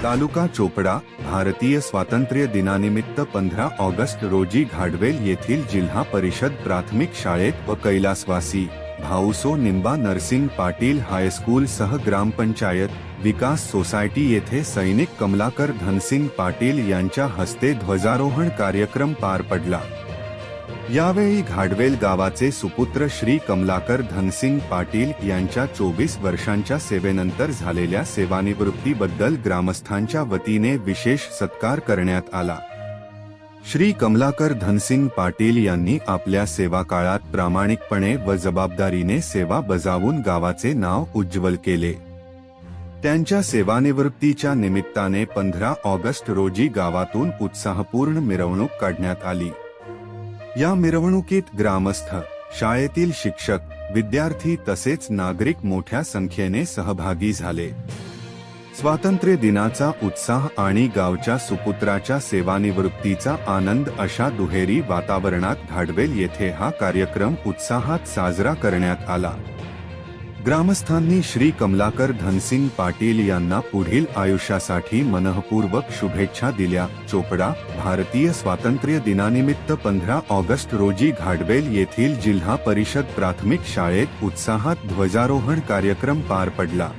तालुका चोपडा, भारतीय स्वातंत्र्य दिनानिमित्त 15 ऑगस्ट रोजी घाडवेल येथील जिल्हा परिषद प्राथमिक शाळेत व कैलासवासी भाऊसो निंबा नरसिंग पाटील हायस्कूल सह ग्रामपंचायत विकास सोसायटी येथे सैनिक कमलाकर धनसिंग पाटील यांच्या हस्ते ध्वजारोहण कार्यक्रम पार पडला। यावेळी घाडवेल गावाचे सुपुत्र श्री कमलाकर धनसिंग पाटील यांच्या 24 वर्षांच्या सेवेनंतर झालेल्या सेवानिवृत्तीबद्दल ग्रामस्थांच्या वतीने विशेष सत्कार करण्यात आला। श्री कमलाकर धनसिंग पाटील यांनी आपल्या सेवा काळात प्रामाणिकपणे व जबाबदारीने सेवा बजावून गावाचे नाव उज्ज्वल केले। त्यांच्या सेवानिवृत्तीच्या निमित्ताने 15 ऑगस्ट रोजी गावातून उत्साहपूर्ण मिरवणूक काढण्यात आली। या मिरवणुकीत ग्रामस्थ, शाळेतील शिक्षक, विद्यार्थी तसेच नागरिक मोठ्या संख्येने सहभागी झाले। स्वातंत्र्य दिनाचा उत्साह आणि गावच्या सुपुत्राच्या सेवानिवृत्तीचा आनंद अशा दुहेरी वातावरणात घाडवेल येथे हा कार्यक्रम उत्साहात साजरा करण्यात आला। ग्रामस्थांनी श्री कमलाकर धनसिंग पाटील यांना पुढील आयुष्यासाठी मनःपूर्वक शुभेच्छा दिल्या। चोपडा, भारतीय स्वातंत्र्य दिनानिमित्त 15 ऑगस्ट रोजी घाडवेल येथील जिल्हा परिषद प्राथमिक शाळेत उत्साहात ध्वजारोहण कार्यक्रम पार पडला।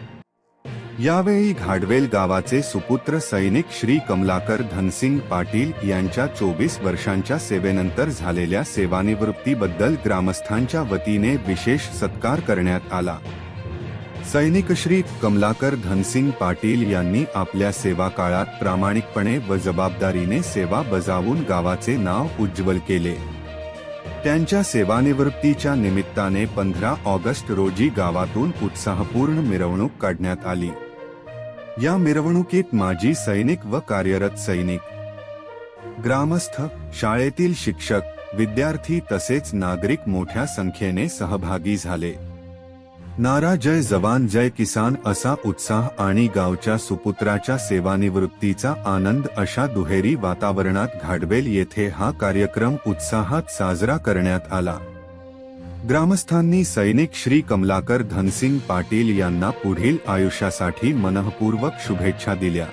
यावेळी घाडवेल गावाचे सुपुत्र सैनिक श्री कमलाकर धनसिंग पाटील यांच्या 24 वर्षांच्या सेवेनंतर झालेल्या सेवानिवृत्तीबद्दल ग्रामस्थांच्या वतीने विशेष सत्कार करण्यात आला। सैनिक श्री कमलाकर धनसिंग पाटील यांनी आपल्या सेवा काळात प्रामाणिकपणे व जबाबदारीने सेवा बजावून गावाचे नाव उज्ज्वल केले। त्यांच्या सेवानिवृत्तीच्या निमित्ताने 15 ऑगस्ट रोजी गावातून उत्साहपूर्ण मिरवणूक काढण्यात आली। या मिरवणुकीत माजी सैनिक व कार्यरत सैनिक, ग्रामस्थ, शाळेतील शिक्षक, विद्यार्थी तसेच नागरिक मोठ्या संख्येने सहभागी झाले। नारा जय जवान जय किसान असा उत्साह आणि गावच्या सुपुत्राच्या सेवानिवृत्तीचा आनंद अशा दुहेरी वातावरणात घाडवेल येथे हा कार्यक्रम उत्साहात साजरा करण्यात आला। ग्रामस्थांनी सैनिक श्री कमलाकर धनसिंग पाटील यांना पुढील आयुष्यासाठी मनःपूर्वक शुभेच्छा दिल्या।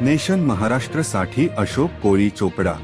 नेशन महाराष्ट्र साठी अशोक कोळी, चोपडा।